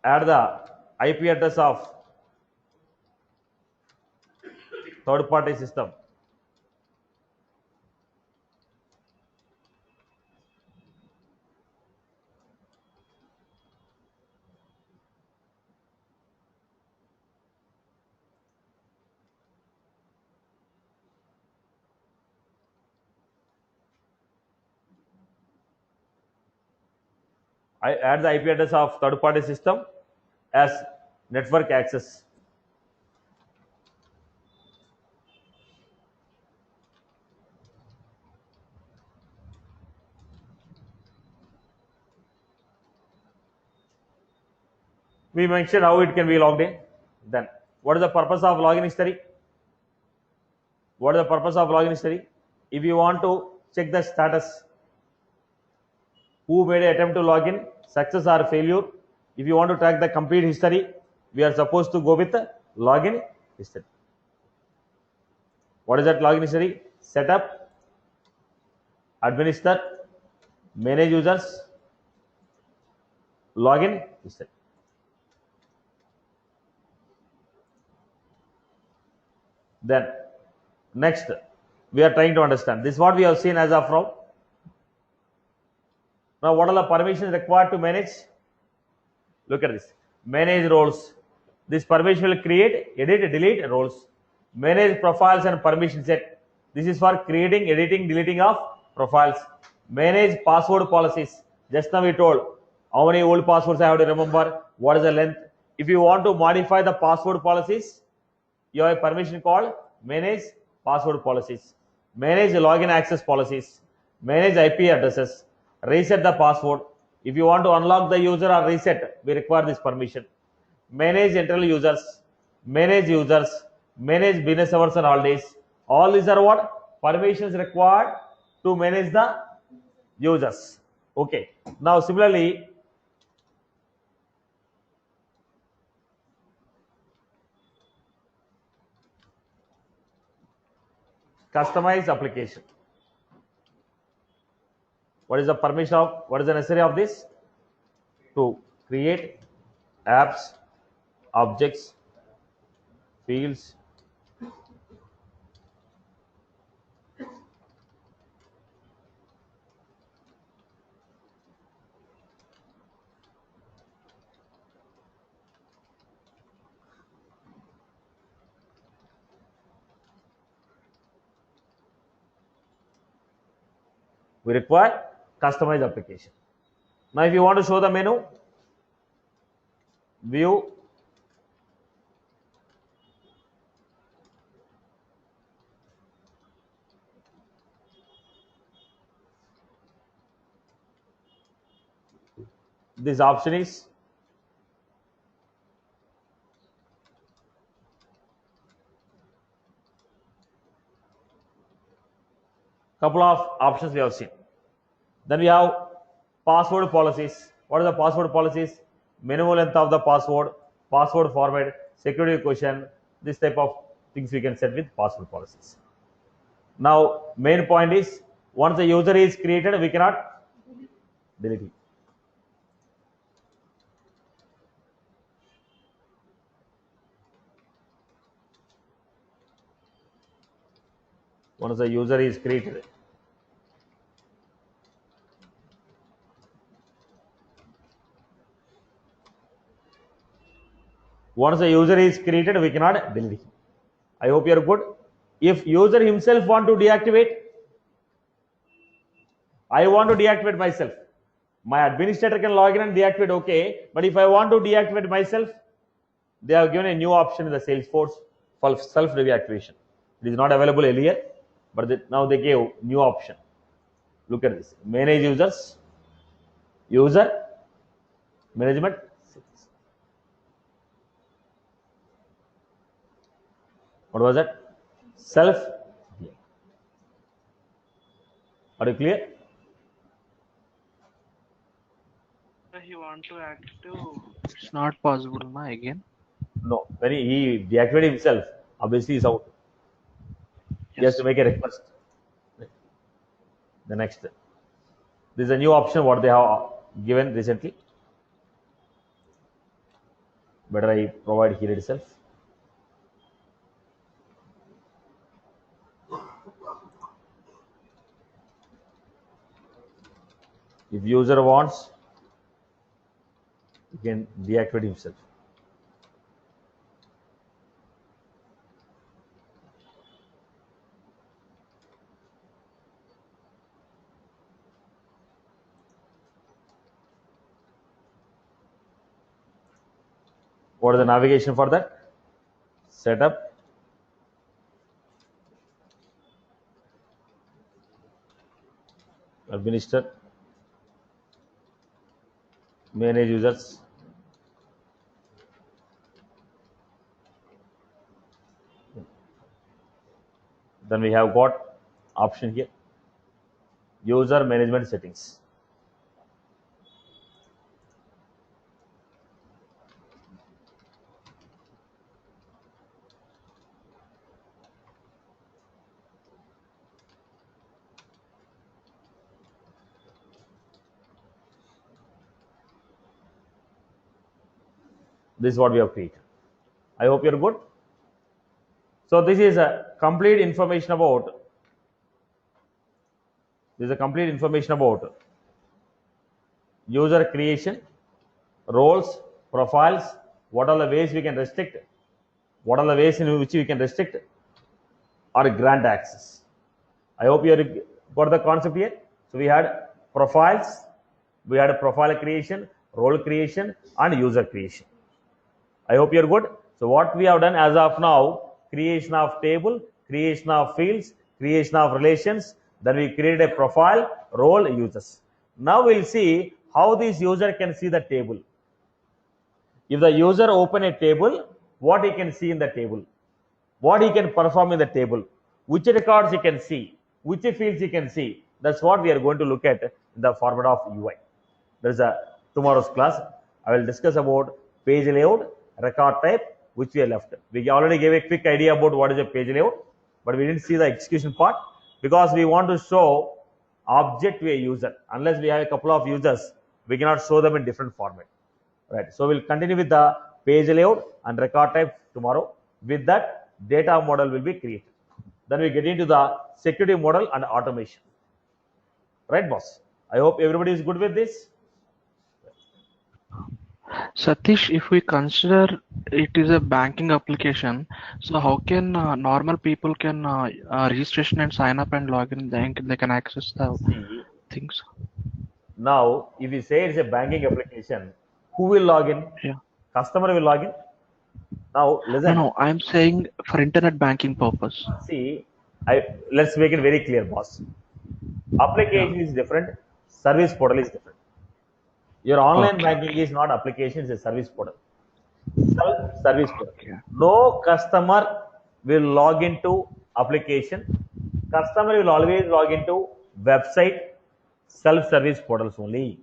add the IP address of third party system. I add the IP address of third party system as network access. We mentioned how it can be logged in. Then, what is the purpose of login history? If you want to check the status, who made an attempt to log in, success or failure. If you want to track the complete history, we are supposed to go with the login history. What is that login history? Setup, administer, manage users, login history. Then next, we are trying to understand this is what we have seen as of now. Now, what are the permissions required to manage? Look at this. Manage roles. This permission will create, edit, delete roles. Manage profiles and permission set. This is for creating, editing, deleting of profiles. Manage password policies. Just now we told how many old passwords I have to remember, what is the length. If you want to modify the password policies, you have a permission called manage password policies. Manage login access policies. Manage IP addresses. Reset the password. If you want to unlock the user or reset, we require this permission. Manage internal users, manage business hours and holidays. All these are what? Permissions required to manage the users. Okay. Now, similarly, customize application. What is the permission of, what is the necessary of this? To create apps, objects, fields, we require customize application. Now, if you want to show the menu, view, this option is couple of options we have seen. Then we have password policies. What are the password policies? Minimum length of the password, password format, security question, this type of things we can set with password policies. Now, main point is once the user is created, we cannot delete it. Once the user is created, Once a user is created, we cannot delete him. I hope you are good. If user himself want to deactivate, I want to deactivate myself. My administrator can log in and deactivate, okay. But if I want to deactivate myself, they have given a new option in the Salesforce for self-deactivation. It is not available earlier, but now they gave new option. Look at this. Manage users, user, management. What was that? Self. Are you clear? He want to active. It's not possible, na, again. No. When he deactivated himself, obviously he's out. He has to make a request. The next. This is a new option what they have given recently. Better I provide here itself. If user wants, he can deactivate himself. What is the navigation for that? Setup. Administer. Manage users. Then we have got option here. User management settings. This is what we have created. I hope you're good. So this is a complete information about. This is a complete information about user creation, roles, profiles. What are the ways we can restrict? What are the ways in which we can restrict or grant access? I hope you got the concept here. So we had profiles, we had profile creation, role creation, and user creation. I hope you're good. So what we have done as of now, creation of table, creation of fields, creation of relations, then we created a profile, role, users. Now we'll see how this user can see the table. If the user open a table, what he can see in the table, what he can perform in the table, which records he can see, which fields he can see. That's what we are going to look at in the format of UI. There's a tomorrow's class. I will discuss about page layout, record type, which we are left. We already gave a quick idea about what is a page layout, but we didn't see the execution part because we want to show object to a user. Unless we have a couple of users, we cannot show them in different format. Right. So we'll continue with the page layout and record type tomorrow. With that, data model will be created. Then we get into the security model and automation. Right, boss? I hope everybody is good with this. Satish, if we consider it is a banking application, so how can normal people can registration and sign up and log in? They can access the things. Now, if we say it's a banking application, who will log in? Yeah. Customer will log in. Now, listen. No, I'm saying for internet banking purpose. See, let's make it very clear, boss. Application is different. Service portal is different. Your online banking is not application; it's a service portal. Self-service portal. No customer will log into application. Customer will always log into website, self-service portals only.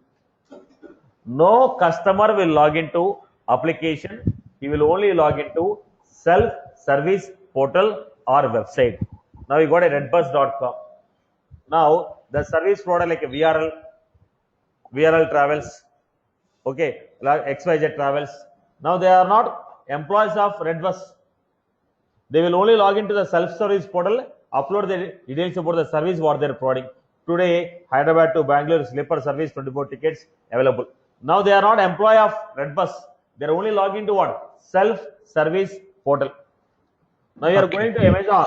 No customer will log into application. He will only log into self-service portal or website. Now you got a redbus.com. Now the service provider like a VRL Travels, okay, like XYZ Travels. Now they are not employees of Redbus. They will only log into the self-service portal, upload the details about the service what they are providing. Today, Hyderabad to Bangalore sleeper service, 24 tickets available. Now they are not employee of Redbus. They are only logging to what? self-service portal. Now you are Okay. going to Amazon.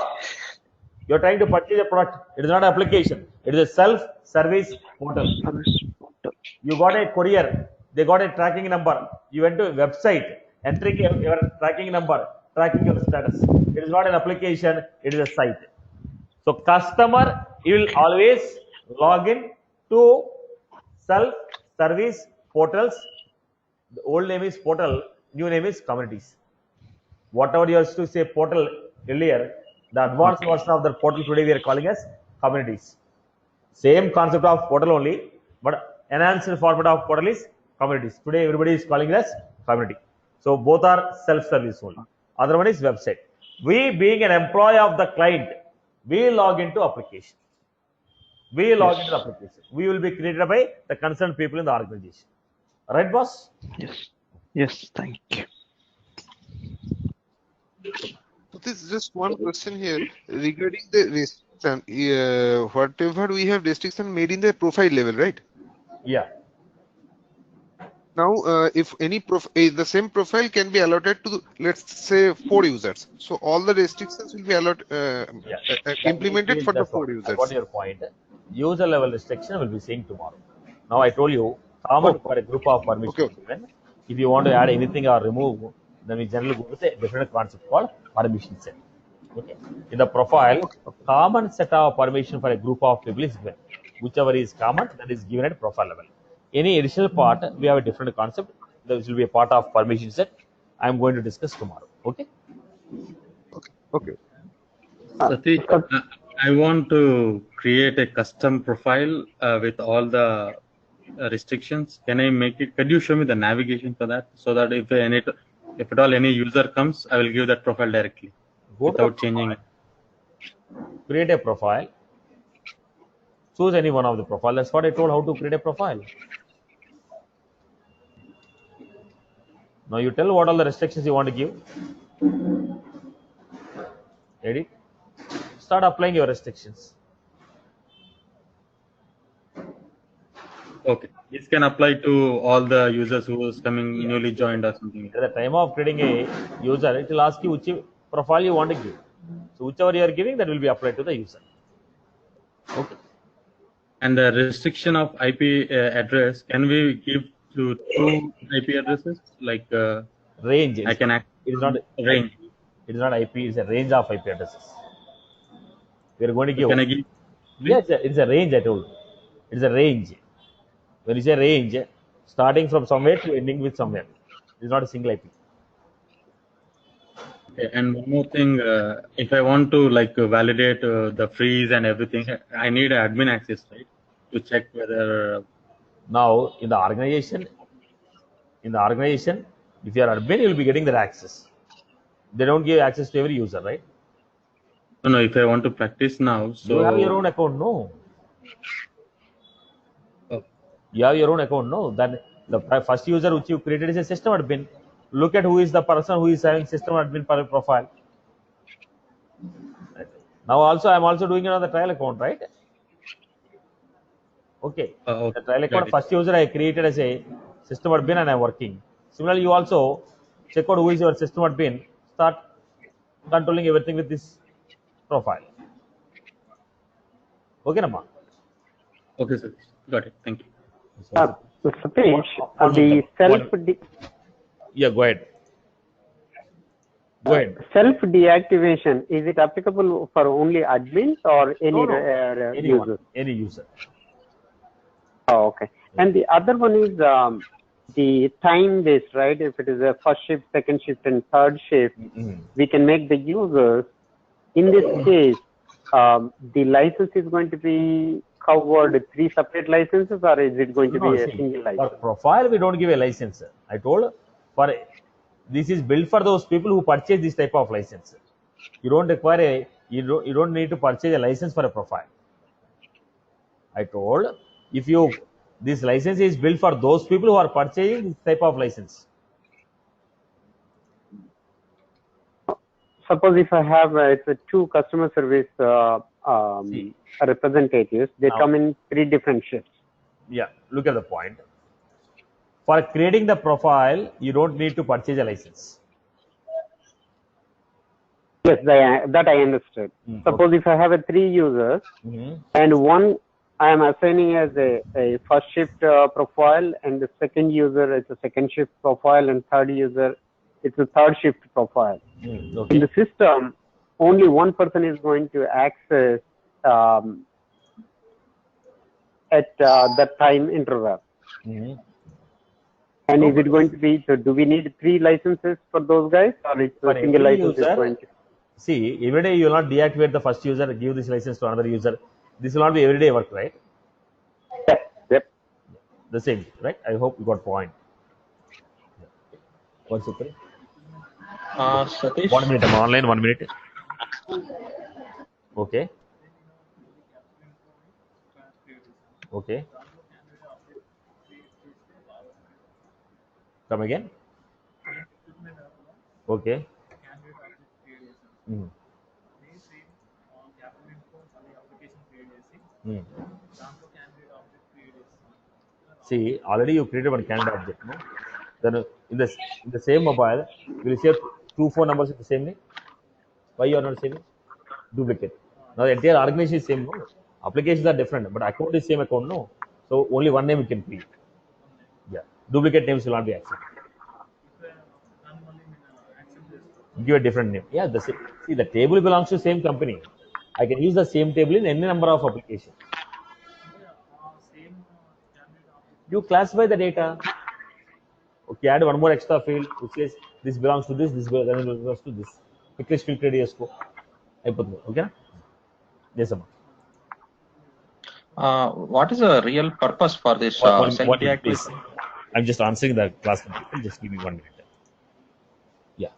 You are trying to purchase a product. It is not an application. It is a self-service portal. Service portal. You got a courier. They got a tracking number. You went to a website, entering your tracking number, tracking your status. It is not an application. It is a site. So customer, you will always log in to self-service portals. The old name is portal, new name is communities. Whatever you used to say portal earlier, the advanced version of the portal today we are calling as communities. Same concept of portal only, but enhanced format of portal is communities. Today everybody is calling it as community. So both are self-service only. Other one is website. We being an employee of the client, we log into application. We log into the application. We will be created by the concerned people in the organization. Right, boss? Yes. Yes. Thank you. So this is just one question here regarding the restriction. Whatever we have restriction made in the profile level, right? Yeah. Now, if any the same profile can be allotted to, let's say, 4 users. So all the restrictions will be implemented for the That's 4 what. I users. got your point. User level restriction will be seeing tomorrow. Now I told you common for a group of permissions. Okay. Even if you want to add anything or remove, then we generally go with a different concept called permission set. Okay. In the profile, common set of permission for a group of people is given. Whichever is common, that is given at profile level. Any additional part, we have a different concept. This will be a part of permission set. I am going to discuss tomorrow. Okay. Okay. Satish, I want to create a custom profile with all the restrictions. Can I make it? Could you show me the navigation for that, so that if at all any user comes, I will give that profile directly Go to the without changing it. create a profile. Choose any one of the profile. That's what I told how to create a profile. Now you tell what all the restrictions you want to give. Edit. Start applying your restrictions. Okay, this can apply to all the users who is coming newly joined or something. At the time of creating a user, it will ask you which profile you want to give. So whichever you are giving, that will be applied to the user. Okay. And the restriction of IP address, can we give to 2 IP addresses? Like Range. I can It is not range. It is not IP. It is a range of IP addresses. We are going to give. Can I give? Yes, it's a range. I told. It's a range. When you say range, starting from somewhere to ending with somewhere. It is not a single IP. Okay, and one more thing, if I want to validate the freeze and everything, I need admin access, right? To check whether. Now, in the organization, if you are admin, you will be getting that access. They don't give access to every user, right? No, if I want to practice now, so. You have your own account, no? Oh, You have your own account, no? Then the first user which you created is a system admin. Look at who is the person who is having system admin profile. Now also, I am also doing it on the trial account, right? Okay. okay. The trial Got account it. first user I created as a system admin and I am working. Similarly, you also check out who is your system admin. Start controlling everything with this profile. Okay, Nama? Okay, sir. Got it. Thank you. Satish, Yeah, go ahead. Go ahead. self deactivation, is it applicable for only admins or any Anyone, users? any user. Oh, okay. And the other one is the time based, right? If it is a first shift, second shift, and third shift, we can make the users. In this case, the license is going to be covered 3 separate licenses, or is it going to be a single For license? profile, we don't give a license. I told this is built for those people who purchase this type of license. You don't require you don't need to purchase a license for a profile. I told this license is built for those people who are purchasing this type of license. Suppose if I have it's a 2 customer service representatives, they come in 3 different shifts. Yeah, look at the point. For creating the profile, you don't need to purchase a license. Yes, that I understood. Suppose if I have a 3 users and one I am assigning as a first shift profile, and the second user is a second shift profile, and third user it's a third shift profile. In Okay. the system, only one person is going to access at that time interval. And is it going to be, so do we need 3 licenses for those guys, or it's For a single every license user, is going to? See, every day you will not deactivate the first user, give this license to another user. This will not be everyday work, right? Yep. The same, right? I hope you got point. What's it? Satish. 1 minute, I'm online, 1 minute. Okay. Okay. Come again. Okay. See, already you created one candidate object, no? Then in the same mobile, will you share 2 phone numbers with the same name? Why you are not saving? Duplicate. Now the entire organization is same, no? Applications are different, but account is same account, no? So only one name you can create. Yeah. Duplicate names will not be accepted. Give a different name. Yeah, the same. See, the table belongs to same company. I can use the same table in any number of applications. You classify the data. Okay, add one more extra field which says this belongs to this belongs to this. Quickly filter చేసుకో. అయిపోతుంది. Okay? Yes, sir. What is the real purpose for this One self minute, please. deactivation? I'm just answering the class. Just give me 1 minute. Yeah.